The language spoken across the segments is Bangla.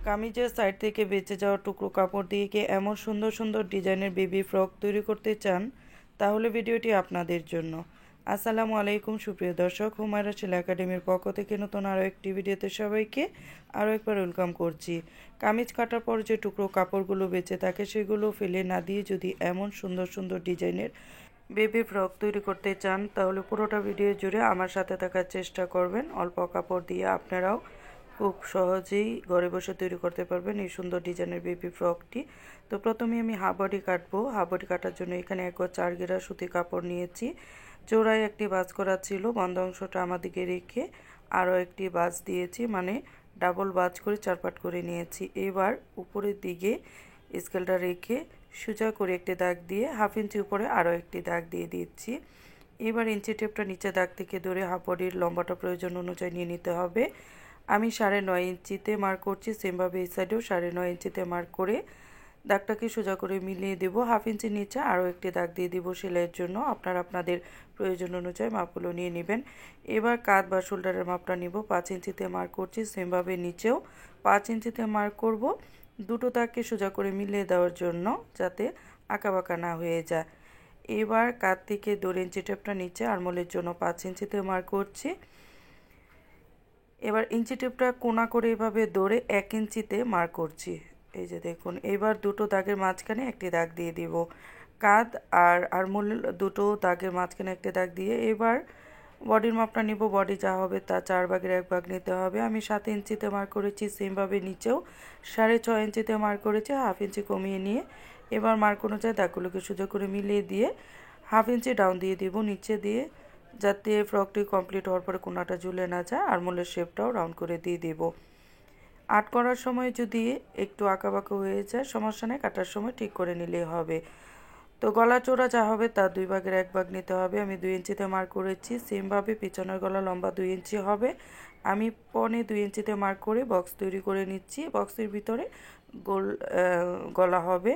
কামিজের সাইড থেকে বেঁচে যাওয়া টুকরো কাপড় দিয়ে কি এমন সুন্দর সুন্দর ডিজাইনের বেবি ফ্রক তৈরি করতে চান, তাহলে ভিডিওটি আপনাদের জন্য। আসসালামু আলাইকুম সুপ্রিয় দর্শক, হুমায়রা সেলাই একাডেমির পক্ষ থেকে নতুন আরও একটি ভিডিওতে সবাইকে আরও একবার ওয়েলকাম করছি। কামিজ কাটার পর যে টুকরো কাপড়গুলো বেঁচে থাকে সেগুলো ফেলে না দিয়ে যদি এমন সুন্দর সুন্দর ডিজাইনের বেবি ফ্রক তৈরি করতে চান, তাহলে পুরোটা ভিডিও জুড়ে আমার সাথে থাকার চেষ্টা করবেন। অল্প কাপড় দিয়ে আপনারাও খুব সহজেই ঘরে বসে তৈরি করতে পারবেন এই সুন্দর ডিজাইনের বেবি ফ্রকটি। তো প্রথমে আমি হাফ বডি কাটবো। হাফ বডি কাটার জন্য এখানে 1/4 গেরা সুতি কাপড় নিয়েছি। চৌড়ায় একটি ভাঁজ করা ছিল, বন্ধ অংশটা আমাদিকে রেখে আরও একটি ভাঁজ দিয়েছি, মানে ডাবল ভাঁজ করে 4 পাট করে নিয়েছি। এবার উপরের দিকে স্কেলটা রেখে সোজা করে একটি দাগ দিয়ে 1/2 ইঞ্চি উপরে আরও একটি দাগ দিয়ে দিচ্ছি। এবার ইঞ্চি টেপটা নিচে দাগ থেকে ধরে হাফ বডির লম্বাটা প্রয়োজন অনুযায়ী নিয়ে নিতে হবে। আমি 9.5 ইঞ্চিতে মার্ক করছি, সেমভাবে এই সাইডেও 9.5 ইঞ্চিতে মার্ক করে দাগটাকে সোজা করে মিলিয়ে দেব। 1/2 ইঞ্চি নিচে আরও একটি দাগ দিয়ে দিব সেলাইয়ের জন্য। আপনারা আপনাদের প্রয়োজন অনুযায়ী মাপগুলো নিয়ে নেবেন। এবার কাঁধ বা শোল্ডারের মাপটা নিব। 5 ইঞ্চিতে মার্ক করছি, সেমভাবে নিচেও 5 ইঞ্চিতে মার্ক করব, দুটো দাগকে সোজা করে মিলিয়ে দেওয়ার জন্য, যাতে আঁকাবাঁকা না হয়ে যায়। এবার কাঁধ থেকে 2 ইঞ্চি টেপটা নিচে আরমোলের জন্য 5 ইঞ্চিতে মার্ক করছি। এবার ইঞ্চি টেপটা কোনা করে এভাবে ধরে 1 ইঞ্চিতে মার্ক করছি। এই যে দেখুন, এবার দুটো দাগের মাঝখানে একটি দাগ দিয়ে দিব। কাঁধ আর আরমোল দুটো দাগের মাঝখানে একটি দাগ দিয়ে এবার বডির মাপটা নিব। বডি যা হবে তা 4 ভাগের 1 ভাগ নিতে হবে। আমি 7 ইঞ্চিতে মার্ক করেছি, সেমভাবে নিচেও 6.5 ইঞ্চিতে মার্ক করেছি, 1/2 ইঞ্চি কমিয়ে নিয়ে এবার মার্ক অনুযায়ী দাগগুলোকে সোজা করে মিলিয়ে দিয়ে 1/2 ইঞ্চি ডাউন দিয়ে দিব নিচে দিয়ে, যাতে ফ্রকটি কমপ্লিট হওয়ার পরে কোনাটা ঝুলে না যায়। আরমোলের শেপটাও রাউন্ড করে দিয়ে দেব। আর্ট করার সময় যদি একটু আঁকাবাঁকা হয়ে যায় সমস্যা নেই, কাটার সময় ঠিক করে নিলেই হবে। তো গলা চওড়া যা হবে তার 2 ভাগের 1 ভাগ নিতে হবে। আমি 2 ইঞ্চিতে মার্ক করেছি, সেমভাবে পিছনের গলা লম্বা 2 ইঞ্চি হবে। আমি 1.25 ইঞ্চিতে মার্ক করে বক্স তৈরি করে নিচ্ছি। বক্সের ভিতরে গোল গলা হবে,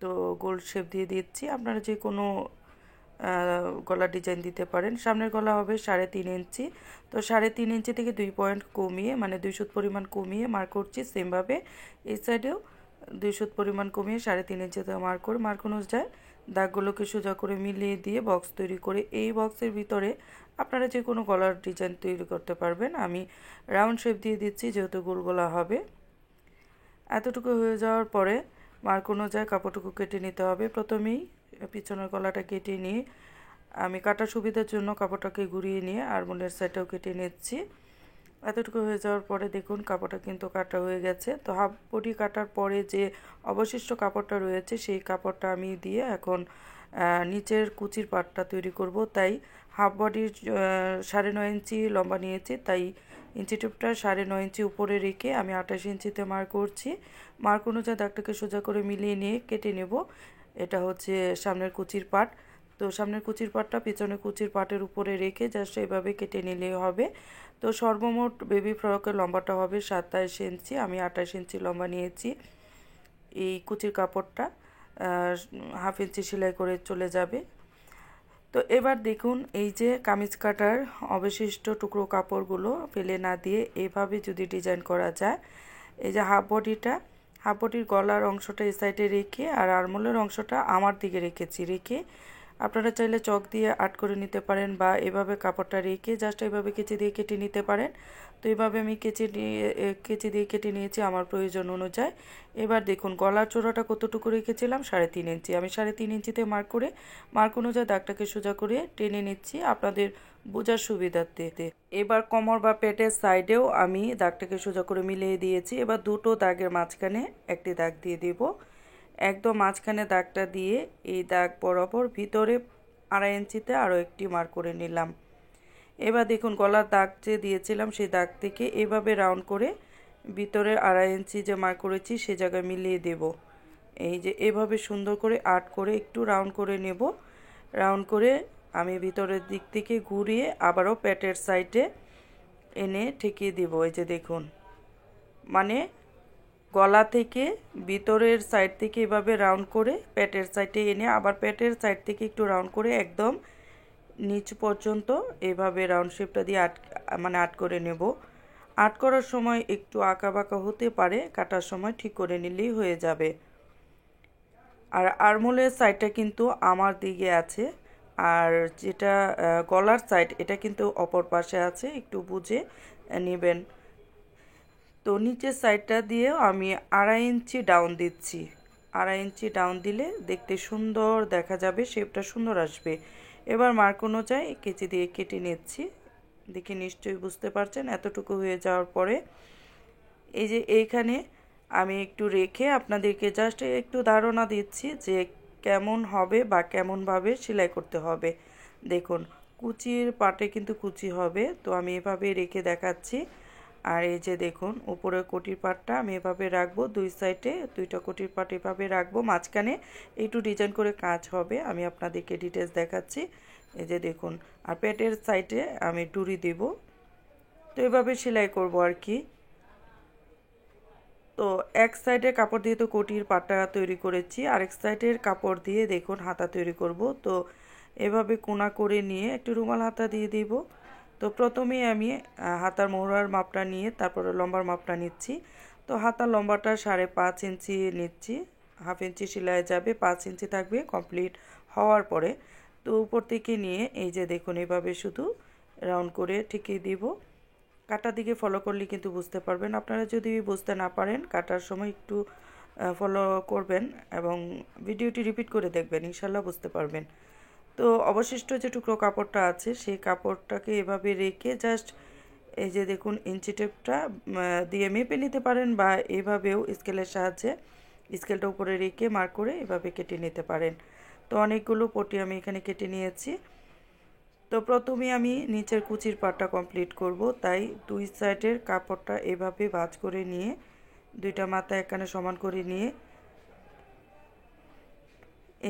তো গোল শেপ দিয়ে দিচ্ছি। আপনারা যে কোনো গলার ডিজাইন দিতে পারেন। সামনের গলা হবে 3.5 ইঞ্চি। তো 3.5 ইঞ্চি থেকে 2 পয়েন্ট কমিয়ে, মানে 2 সুত পরিমাণ কমিয়ে মার্ক করছি। সেমভাবে এই সাইডেও 2 সুত পরিমাণ কমিয়ে 3.5 ইঞ্চিতে মার্ক করে মার্ক অনুযায়ী দাগগুলোকে সোজা করে মিলিয়ে দিয়ে বক্স তৈরি করে এই বক্সের ভিতরে আপনারা যে কোনো গলার ডিজাইন তৈরি করতে পারবেন। আমি রাউন্ড শেপ দিয়ে দিচ্ছি, যেহেতু গোল গলা হবে। এতটুকু হয়ে যাওয়ার পরে মার্ক অনুযায়ী কাপড়টুকু কেটে নিতে হবে। প্রথমেই পিছনের গলাটা কেটে নিয়ে আমি কাটার সুবিধার জন্য কাপড়টাকে ঘুরিয়ে নিয়ে আরমোলের সাইডটাও কেটে নিচ্ছি। এতটুকু হয়ে যাওয়ার পরে দেখুন কাপড়টা কিন্তু কাটা হয়ে গেছে। তো হাফ বডি কাটার পরে যে অবশিষ্ট কাপড়টা রয়েছে সেই কাপড়টা আমি দিয়ে এখন নিচের কুচির পাটটা তৈরি করব। তাই হাফ বডির 9.5 ইঞ্চি লম্বা নিয়েছি, তাই ইঞ্চি টেপটা 9.5 ইঞ্চি উপরে রেখে আমি 28 ইঞ্চিতে মার্ক করছি। মার্ক অনুযায়ী দাগটাকে সোজা করে মিলিয়ে নিয়ে কেটে নেব। এটা হচ্ছে সামনের কুচির পাট। তো সামনের কুচির পাটটা পিছনের কুচির পাটের উপরে রেখে জাস্ট এভাবে কেটে নিলেই হবে। তো সর্বমোট বেবি ফ্রকের লম্বাটা হবে 27 ইঞ্চি। আমি 28 ইঞ্চি লম্বা নিয়েছি। এই কুচির কাপড়টা 1/2 ইঞ্চি সেলাই করে চলে যাবে। তো এবার দেখুন, এই যে কামিজ কাটার অবশিষ্ট টুকরো কাপড়গুলো ফেলে না দিয়ে এভাবে যদি ডিজাইন করা যায়, এই যে হাফ বডির গলার অংশটা এই সাইডে রেখে আর আরমোলের অংশটা আমার দিকে রেখে আপনারা চাইলে চক দিয়ে আর্ট করে নিতে পারেন, বা এভাবে কাপড়টা রেখে জাস্ট এভাবে কেচি দিয়ে কেটে নিতে পারেন। তো এইভাবে আমি কেচি দিয়ে কেটে নিয়েছি আমার প্রয়োজন অনুযায়ী। এবার দেখুন গলার চওড়াটা কতটুকু রেখেছিলাম, 3.5 ইঞ্চি। আমি 3.5 ইঞ্চিতে মার্ক অনুযায়ী দাগটাকে সোজা করে টেনে নিচ্ছি আপনাদের বোঝার সুবিধার্থে। এবার কোমর বা পেটের সাইডেও আমি দাগটাকে সোজা করে মিলিয়ে দিয়েছি। এবার দুটো দাগের মাঝখানে একটি দাগ দিয়ে দেব। একদম মাঝখানে দাগটা দিয়ে এই দাগ বরাবর ভিতরে 2.5 ইঞ্চিতে আরও একটি মার্ক করে নিলাম। এবার দেখুন গলার দাগ যে দিয়েছিলাম সেই দাগ থেকে এভাবে রাউন্ড করে ভিতরে 2.5 ইঞ্চি যে মার্ক করেছি সে জায়গায় মিলিয়ে দেব। এই যে এভাবে সুন্দর করে আর্ট করে একটু রাউন্ড করে নেব। রাউন্ড করে আমি ভিতরের দিক থেকে ঘুরিয়ে আবারও পেটের সাইডে এনে ঠেকিয়ে দেব। এই যে দেখুন, মানে গলা থেকে ভিতরের সাইড থেকে এভাবে রাউন্ড করে পেটের সাইডে এনে আবার পেটের সাইড থেকে একটু রাউন্ড করে একদম নিচ পর্যন্ত এভাবে রাউন্ড শেপটা দিয়ে আর্ট করে নেব। আর্ট করার সময় একটু আঁকাবাঁকা হতে পারে, কাটার সময় ঠিক করে নিলেই হয়ে যাবে। আর আরমোলের সাইডটা কিন্তু আমার দিকে আছে, আর যেটা গলার সাইড এটা কিন্তু অপর পাশে আছে, একটু বুঝে নেবেন। তো নিচের সাইডটা দিয়েও আমি 2.5 ইঞ্চি ডাউন দিচ্ছি। 2.5 ইঞ্চি ডাউন দিলে দেখতে সুন্দর দেখা যাবে, শেপটা সুন্দর আসবে। এবার মার্ক অনুযায়ী কেচি দিয়ে কেটে নিচ্ছি। দেখে নিশ্চয়ই বুঝতে পারছেন। এতটুকু হয়ে যাওয়ার পরে এই যে এইখানে আমি একটু রেখে আপনাদেরকে জাস্ট একটু ধারণা দিচ্ছি যে কেমন হবে বা কেমনভাবে সেলাই করতে হবে। দেখুন কুচির পাটে কিন্তু কুচি হবে, তো আমি এভাবে রেখে দেখাচ্ছি। আর এই যে দেখুন উপরের কোটির পাটটা আমি এভাবে রাখবো, দুই সাইডে দুইটা কোটির পাট এভাবে রাখবো, মাঝখানে একটু ডিজাইন করে কাজ হবে। আমি আপনাদেরকে ডিটেলস দেখাচ্ছি। এই যে দেখুন, আর পেটের সাইডে আমি ডুরি দেব। তো এভাবে সেলাই করব আর কি। তো এক সাইডের কাপড় দিয়ে তো কোটির পাটটা তৈরি করেছি, আরেক সাইডের কাপড় দিয়ে দেখুন হাতা তৈরি করব। তো এভাবে কোনা করে নিয়ে একটু রুমাল হাতা দিয়ে দিব। তো প্রথমেই আমি হাতার মোহরার মাপটা নিয়ে তারপরে লম্বার মাপটা নিচ্ছি। তো হাতার লম্বাটা 5.5 ইঞ্চি নিচ্ছি, হাফ ইঞ্চি সেলাই যাবে, 5 ইঞ্চি থাকবে কমপ্লিট হওয়ার পরে। তো উপর থেকে নিয়ে এই যে দেখুন এভাবে শুধু রাউন্ড করে ঠিকই দিব। কাটার দিকে ফলো করলে কিন্তু বুঝতে পারবেন। আপনারা যদি বুঝতে না পারেন কাটার সময় একটু ফলো করবেন এবং ভিডিওটি রিপিট করে দেখবেন, ইনশাল্লাহ বুঝতে পারবেন। তো অবশিষ্ট যে টুকরো কাপড়টা আছে সেই কাপড়টাকে এভাবে রেখে জাস্ট এই যে দেখুন ইঞ্চি টেপটা দিয়ে মেপে নিতে পারেন, বা এভাবেও স্কেলের সাহায্যে স্কেলটা উপরে রেখে মার্ক করে এভাবে কেটে নিতে পারেন। তো অনেকগুলো পটি আমি এখানে কেটে নিয়েছি। তো প্রথমে আমি নিচের কুচির পাটটা কমপ্লিট করব, তাই দুই সাইডের কাপড়টা এভাবে ভাঁজ করে নিয়ে দুইটা মাথা এখানে সমান করে নিয়ে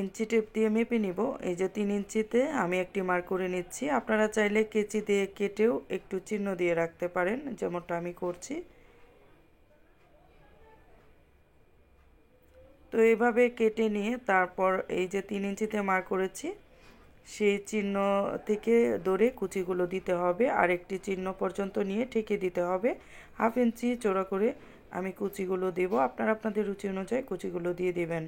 ইঞ্চি টেপ দিয়ে মেপে নিব। এই যে 3 ইঞ্চিতে আমি একটি মার্ক করে নিচ্ছি। আপনারা চাইলে কেচি দিয়ে কেটেও একটু চিহ্ন দিয়ে রাখতে পারেন, যেমনটা আমি করছি। তো এভাবে কেটে নিয়ে তারপর এই যে 3 ইঞ্চিতে মার্ক করেছি সেই চিহ্ন থেকে ধরে কুচিগুলো দিতে হবে, আর একটি চিহ্ন পর্যন্ত নিয়ে ঠেকে দিতে হবে। হাফ ইঞ্চি চওড়া করে আমি কুচিগুলো দেব, আপনারা আপনাদের রুচি অনুযায়ী কুচিগুলো দিয়ে দেবেন।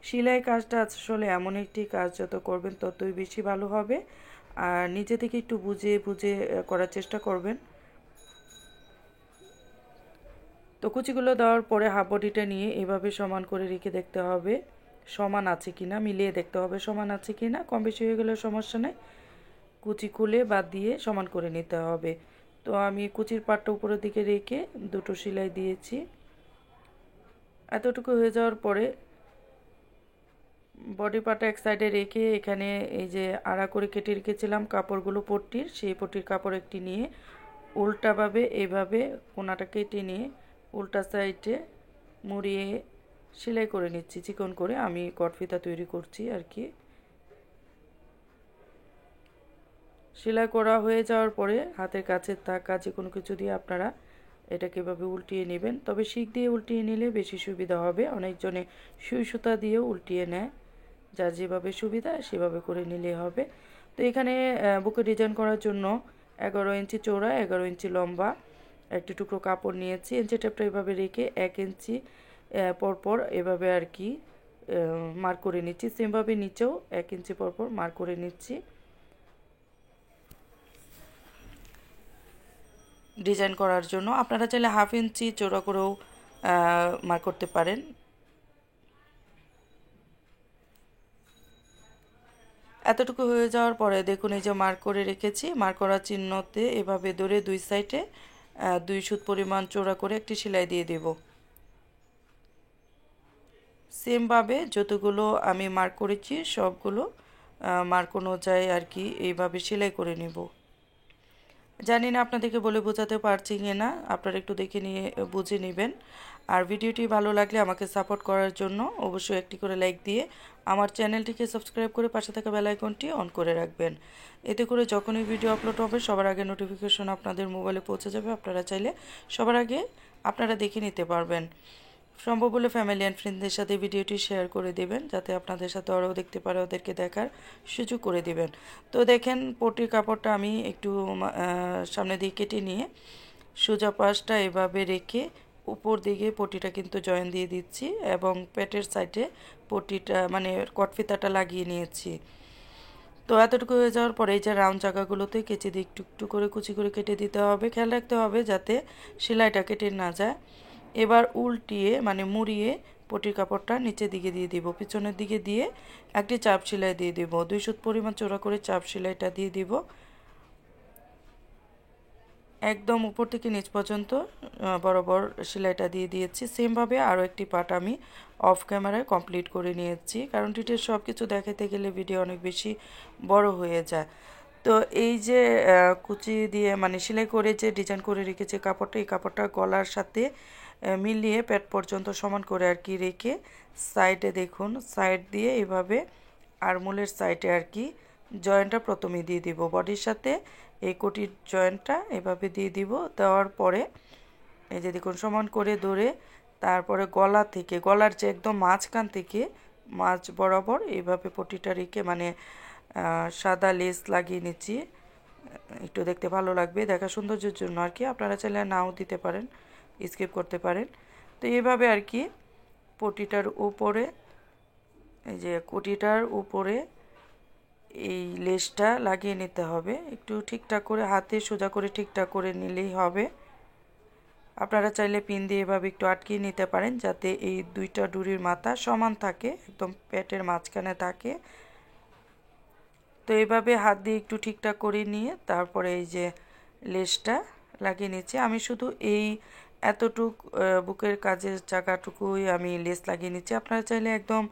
সেলাই কাজটা আসলে এমন একটি কাজ যত করবেন ততই বেশি ভালো হবে, আর নিজে থেকে একটু বুঝে বুঝে করার চেষ্টা করবেন। তো কুচিগুলো দেওয়ার পরে হাফ বডিটা নিয়ে এভাবে সমান করে রেখে দেখতে হবে সমান আছে কিনা, মিলিয়ে দেখতে হবে সমান আছে কিনা। কম বেশি হয়ে গেলে সমস্যা নেই, কুচি খুলে বাদ দিয়ে সমান করে নিতে হবে। তো আমি কুচির পাটটা উপরের দিকে রেখে দুটো সেলাই দিয়েছি। এতটুকু হয়ে যাওয়ার পরে বডি পার্টটা এক সাইডে রেখে এখানে এই যে আড়া করে কেটে রেখেছিলাম কাপড়গুলো পট্টির, সেই পট্টির কাপড় একটি নিয়ে উল্টাভাবে এইভাবে কোনাটা কেটে নিয়ে উল্টা সাইডে মুড়িয়ে সেলাই করে নিচ্ছি চিকন করে। আমি কটফিতা তৈরি করছি আর কি। সেলাই করা হয়ে যাওয়ার পরে হাতের কাছে থাকা যে কোনো কিছু দিয়ে আপনারা এটাকে এভাবে উল্টিয়ে নেবেন, তবে শিক দিয়ে উল্টিয়ে নিলে বেশি সুবিধা হবে। অনেকজনে সুই সুতা দিয়েও উল্টিয়ে নেয়, যার যেভাবে সুবিধা সেভাবে করে নিলে হবে। তো এখানে বুকে ডিজাইন করার জন্য 11 ইঞ্চি চওড়া 11 ইঞ্চি লম্বা একটি টুকরো কাপড় নিয়েছি। ইঞ্চি টেপটা এভাবে রেখে 1 ইঞ্চি পরপর এভাবে আর কি মার্ক করে নিচ্ছি। সেমভাবে নিচেও 1 ইঞ্চি পরপর মার্ক করে নিচ্ছি ডিজাইন করার জন্য। আপনারা চাইলে হাফ ইঞ্চি চওড়া করেও মার্ক করতে পারেন। এতটুকু হয়ে যাওয়ার পরে দেখুন এই যে মার্ক করে রেখেছি, মার্ক করার চিহ্নতে এভাবে ধরে দুই সাইডে 2 সুত পরিমাণ চওড়া করে একটি সেলাই দিয়ে দেব। সেমভাবে যতগুলো আমি মার্ক করেছি সবগুলো মার্ক অনুযায়ী আর কি এইভাবে সেলাই করে নেব। জানি না আপনাদেরকে বলে বোঝাতে পারছি কি না, আপনারা একটু দেখে নিয়ে বুঝে নেবেন। আর ভিডিওটি ভালো লাগলে আমাকে সাপোর্ট করার জন্য অবশ্যই একটি করে লাইক দিয়ে আমার চ্যানেলটিকে সাবস্ক্রাইব করে পাশে থাকা বেল আইকনটি অন করে রাখবেন। এতে করে যখনই ভিডিও আপলোড হবে সবার আগে নোটিফিকেশন আপনাদের মোবাইলে পৌঁছে যাবে। আপনারা চাইলে সবার আগে আপনারা দেখে নিতে পারবেন। সম্ভব হলে ফ্যামিলি অ্যান্ড ফ্রেন্ডদের সাথে ভিডিওটি শেয়ার করে দেবেন, যাতে আপনাদের সাথে ওরাও দেখতে পারে, ওদেরকে দেখার সুযোগ করে দিবেন। তো দেখেন পটির কাপড়টা আমি একটু সামনে দিয়ে কেটে নিয়ে সোজা পাশটা এভাবে রেখে উপর দিকে পটিটা কিন্তু জয়েন দিয়ে দিচ্ছি এবং পেটের সাইডে পটিটা মানে কটফিতাটা লাগিয়ে নিয়েছি। তো এতটুকু হয়ে যাওয়ার পরে এই যে রাউন্ড জায়গাগুলোতে কেচি দিয়ে একটু একটু করে কুচি করে কেটে দিতে হবে। খেয়াল রাখতে হবে যাতে সেলাইটা কেটে না যায়। এবার উল্টিয়ে মানে মুড়িয়ে পটির কাপড়টা নিচের দিকে দিয়ে দিব, পিছনের দিকে দিয়ে একটি চাপ সেলাই দিয়ে দিব। 2 সুত পরিমাণ চওড়া করে চাপ সেলাইটা দিয়ে দিব। একদম উপর থেকে নিচ পর্যন্ত বরাবর সেলাইটা দিয়ে দিয়েছি। সেমভাবে আরও একটি পার্ট আমি অফ ক্যামেরায় কমপ্লিট করে নিয়েছি, কারণ ডিটেল সব কিছু দেখাতে গেলে ভিডিও অনেক বেশি বড় হয়ে যায়। তো এই যে কুচি দিয়ে মানে সেলাই করে যে ডিজাইন করে রেখেছি কাপড়টা, এই কাপড়টা গলার সাথে মিলিয়ে পেট পর্যন্ত সমান করে আর কি রেখে সাইডে দেখুন সাইড দিয়ে এভাবে আরমোলের সাইডে আর কি জয়েন্টটা প্রথমে দিয়ে দিব, বডির সাথে এই কোটির জয়েন্টটা এভাবে দিয়ে দিব। দেওয়ার পরে এই যে দেখুন সমান করে ধরে তারপরে গলা থেকে গলার যে একদম মাঝখান থেকে মাঝ বরাবর এইভাবে পটিটা রেখে মানে সাদা লেস লাগিয়ে নিচ্ছি। একটু দেখতে ভালো লাগবে, দেখা সৌন্দর্যের জন্য আর কি, আপনারা চাইলে নাও দিতে পারেন, স্কিপ করতে পারেন। তো এইভাবে আর কি পটিটার উপরে এই যে কোটিটার উপরে এই লেসটা লাগিয়ে নিতে হবে। একটু ঠিকঠাক করে হাতে সোজা করে ঠিকঠাক করে নিলেই হবে। আপনারা চাইলে পিন দিয়ে এভাবে একটু আটকিয়ে নিতে পারেন যাতে এই দুইটা ডুরির মাথা সমান থাকে, একদম পেটের মাঝখানে থাকে। তো এইভাবে হাত দিয়ে একটু ঠিকঠাক করে নিয়ে তারপরে এই যে লেসটা লাগিয়ে নিচ্ছি। আমি শুধু এই এতটুক বুকের কাজের জায়গাটুকুই আমি লেস লাগিয়ে নিচ্ছি। আপনারা চাইলে একদম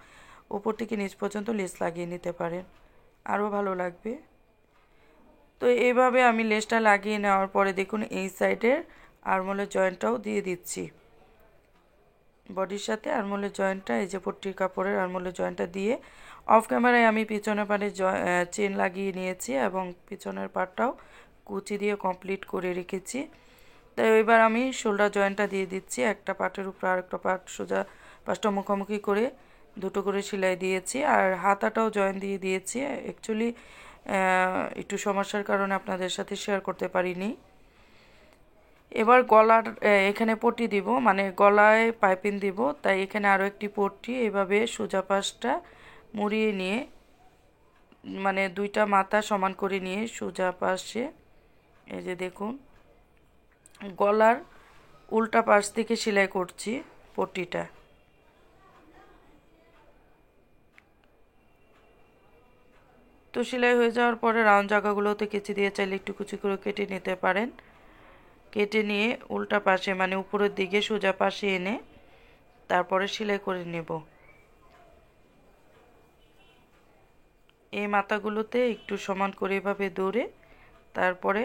উপর থেকে নিচ পর্যন্ত লেস লাগিয়ে নিতে পারেন, আরও ভালো লাগবে। তো এইভাবে আমি লেসটা লাগিয়ে নেওয়ার পরে দেখুন এই সাইডের আরমোলের জয়েন্টটাও দিয়ে দিচ্ছি বডির সাথে। আরমোলের জয়েন্টটা এই যে পট্টির কাপড়ের আরমোলের জয়েন্টটা দিয়ে অফ ক্যামেরায় আমি পিছনের পাটে চেন লাগিয়ে নিয়েছি এবং পিছনের পাটটাও কুচি দিয়ে কমপ্লিট করে রেখেছি। তাই এবার আমি শোল্ডার জয়েন্টটা দিয়ে দিচ্ছি। একটা পাটের উপর আরেকটা পাট সোজা পাশটা মুখোমুখি করে দুটো করে সেলাই দিয়েছি আর হাতাটাও জয়েন দিয়ে দিয়েছি। অ্যাকচুয়ালি একটু সমস্যার কারণে আপনাদের সাথে শেয়ার করতে পারিনি। এবার গলার এখানে পট্টি দিব, মানে গলায় পাইপিং দিব, তাই এখানে আরও একটি পট্টি এভাবে সোজা পাশটা মুড়িয়ে নিয়ে মানে দুইটা মাথা সমান করে নিয়ে সোজা পাশে এই যে দেখুন গলার উল্টা পাশ থেকে সেলাই করছি পট্টিটা। তো সেলাই হয়ে যাওয়ার পরে রাউন্ড জায়গাগুলোতে কেচি দিয়ে চাইলে একটু কুচি করে কেটে নিতে পারেন। কেটে নিয়ে উল্টা পাশে মানে উপরের দিকে সোজা পাশে এনে তারপরে সেলাই করে নেব। এই মাথাগুলোতে একটু সমান করে এভাবে ধরে তারপরে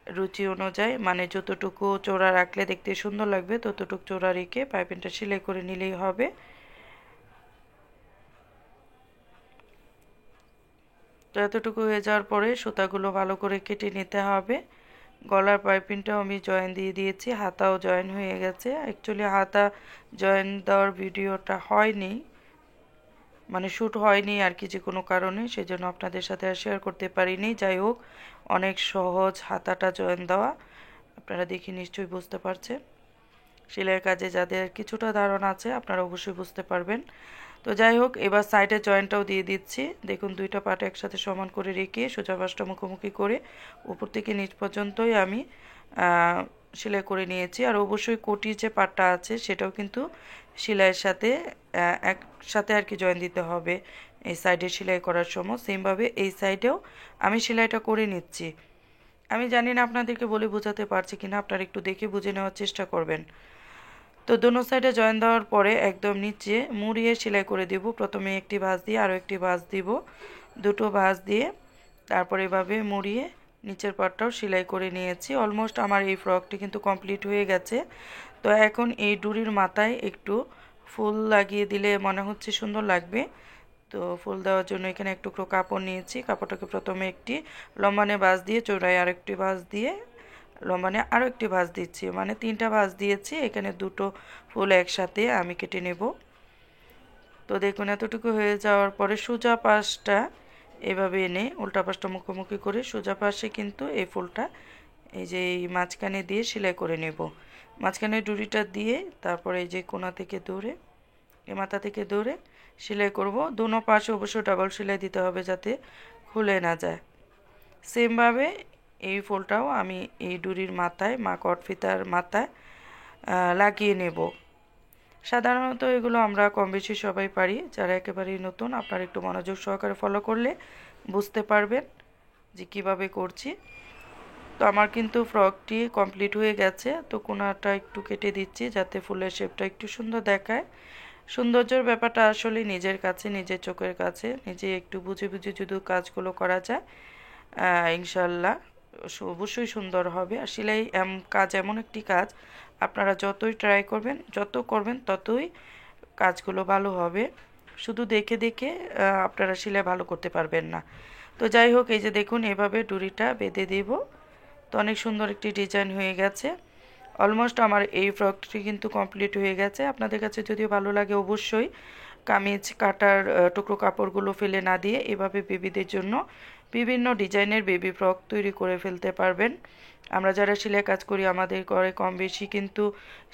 রুচি অনুযায়ী মানে যতটুকু চওড়া রাখলে দেখতে সুন্দর লাগবে ততটুকু চওড়া রেখে পাইপিংটা সেলাই করে নিলেই হবে। তো এতটুকু হয়ে যাওয়ার পরে সুতাগুলো ভালো করে কেটে নিতে হবে। গলার পাইপিংটাও আমি জয়েন দিয়ে দিয়েছি, হাতাও জয়েন হয়ে গেছে। অ্যাকচুয়ালি হাতা জয়েন দেওয়ার ভিডিওটা হয়নি, মানে শ্যুট হয়নি আর কি, যে কোনো কারণে, সেজন্য আপনাদের সাথে আর শেয়ার করতে পারিনি। যাই হোক, অনেক সহজ হাতাটা জয়েন দেওয়া, আপনারা দেখে নিশ্চয়ই বুঝতে পারছেন। সেলাইয়ের কাজে যাদের কিছুটা ধারণা আছে আপনারা অবশ্যই বুঝতে পারবেন। তো যাই হোক, এবার সাইডে জয়েন্টটাও দিয়ে দিচ্ছি। দেখুন দুইটা পাট একসাথে সমান করে রেখে সোজা পাশটা মুখোমুখি করে উপর থেকে নিচ পর্যন্তই আমি সেলাই করে নিয়েছি। আর অবশ্যই কোটির যে পাটটা আছে সেটাও কিন্তু সেলাইয়ের সাথে একসাথে আর কি জয়েন দিতে হবে এই সাইডে সেলাই করার সময়। সেমভাবে এই সাইডেও আমি সেলাইটা করে নিচ্ছি। আমি জানি না আপনাদেরকে বলে বোঝাতে পারছি কিনা, আপনারা একটু দেখে বুঝে নেওয়ার চেষ্টা করবেন। তো দোনো সাইডে জয়েন দেওয়ার পরে একদম নিচে মুড়িয়ে সেলাই করে দেব। প্রথমে একটি ভাঁজ দিয়ে আরও একটি ভাঁজ দিব, দুটো ভাঁজ দিয়ে তারপরে এভাবে মুড়িয়ে নিচের পাটটাও সেলাই করে নিয়েছি। অলমোস্ট আমার এই ফ্রকটি কিন্তু কমপ্লিট হয়ে গেছে। তো এখন এই ডুরির মাথায় একটু ফুল লাগিয়ে দিলে মনে হচ্ছে সুন্দর লাগবে। তো ফুল দেওয়ার জন্য এখানে এক টুকরো কাপড় নিয়েছি। কাপড়টাকে প্রথমে একটি লম্বানে ভাঁজ দিয়ে চৌড়ায় আরেকটি ভাঁজ দিয়ে লম্বানে আরও একটি ভাঁজ দিচ্ছি, মানে তিনটা ভাঁজ দিয়েছি। এখানে দুটো ফুল একসাথে আমি কেটে নেব। তো দেখুন এতটুকু হয়ে যাওয়ার পরে সোজা পাশটা এভাবে এনে উল্টা পাশটা মুখোমুখি করে সোজা পাশে কিন্তু এই ফুলটা এই যে এই মাঝখানে দিয়ে সেলাই করে নেব। মাঝখানে ডুরিটা দিয়ে তারপরে এই যে কোণা থেকে ধরে এই মাথা থেকে ধরে সেলাই করব। দুনো পাশে অবশ্য ডাবল সেলাই দিতে হবে যাতে খুলে না যায়। সেমভাবে এই ফুলটাও আমি এই ডুরির মাথায় কট ফিতার মাথায় লাগিয়ে নেব। সাধারণত এগুলো আমরা কম বেশি সবাই পারি। যারা একেবারেই নতুন, আপনারা একটু মনোযোগ সহকারে ফলো করলে বুঝতে পারবেন যে কিভাবে করছি। তো আমার কিন্তু ফ্রকটি কমপ্লিট হয়ে গেছে। তো কোনাটা একটু কেটে দিচ্ছি যাতে ফুলের শেপটা একটু সুন্দর দেখায়। সৌন্দর্যের ব্যাপারটা আসলে নিজের কাছে, নিজের চোখের কাছে, নিজে একটু বুঝে বুঝে যদি কাজগুলো করা যায় ইনশাল্লাহ অবশ্যই সুন্দর হবে। আর সেলাই কাজ এমন একটি কাজ, আপনারা যতই ট্রাই করবেন, যত করবেন ততই কাজগুলো ভালো হবে। শুধু দেখে দেখে আপনারা সেলাই ভালো করতে পারবেন না। তো যাই হোক, এই যে দেখুন এভাবে ডুরিটা বেঁধে দেব। তো অনেক সুন্দর একটি ডিজাইন হয়ে গেছে। অলমোস্ট আমার এই ফ্রকটি কিন্তু কমপ্লিট হয়ে গেছে। আপনাদের কাছে যদি ভালো লাগে অবশ্যই কামিজ কাটার টুকরো কাপড়গুলো ফেলে না দিয়ে এভাবে বেবিদের জন্য বিভিন্ন ডিজাইনের বেবি ফ্রক তৈরি করে ফেলতে পারবেন। আমরা যারা সেলাই কাজ করি আমাদের ঘরে কম বেশি কিন্তু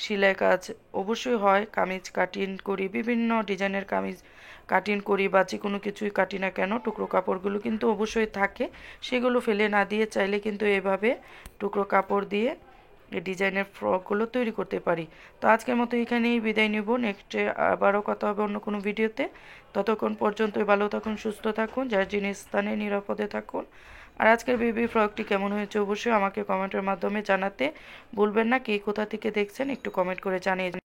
সেলাই কাজ অবশ্যই হয়। কামিজ কাটিং করি, বিভিন্ন ডিজাইনের কামিজ কাটিং করি বা যে কোনো কিছুই কাটি না কেন, টুকরো কাপড়গুলো কিন্তু অবশ্যই থাকে। সেগুলো ফেলে না দিয়ে চাইলে কিন্তু এভাবে টুকরো কাপড় দিয়ে এই ডিজাইনের ফ্রকগুলো তৈরি করতে পারি। তো আজকের মতো এখানেই বিদায় নিব। নেক্সটে আবারও কথা হবে অন্য কোনো ভিডিওতে। ততক্ষণ পর্যন্তই ভালো থাকুন, সুস্থ থাকুন, যার জিনিস স্থানে নিরাপদে থাকুন। আর আজকের বেবি ফ্রকটি কেমন হয়েছে অবশ্যই আমাকে কমেন্টের মাধ্যমে জানাতে ভুলবেন না। কে কোথা থেকে দেখছেন একটু কমেন্ট করে জানিয়ে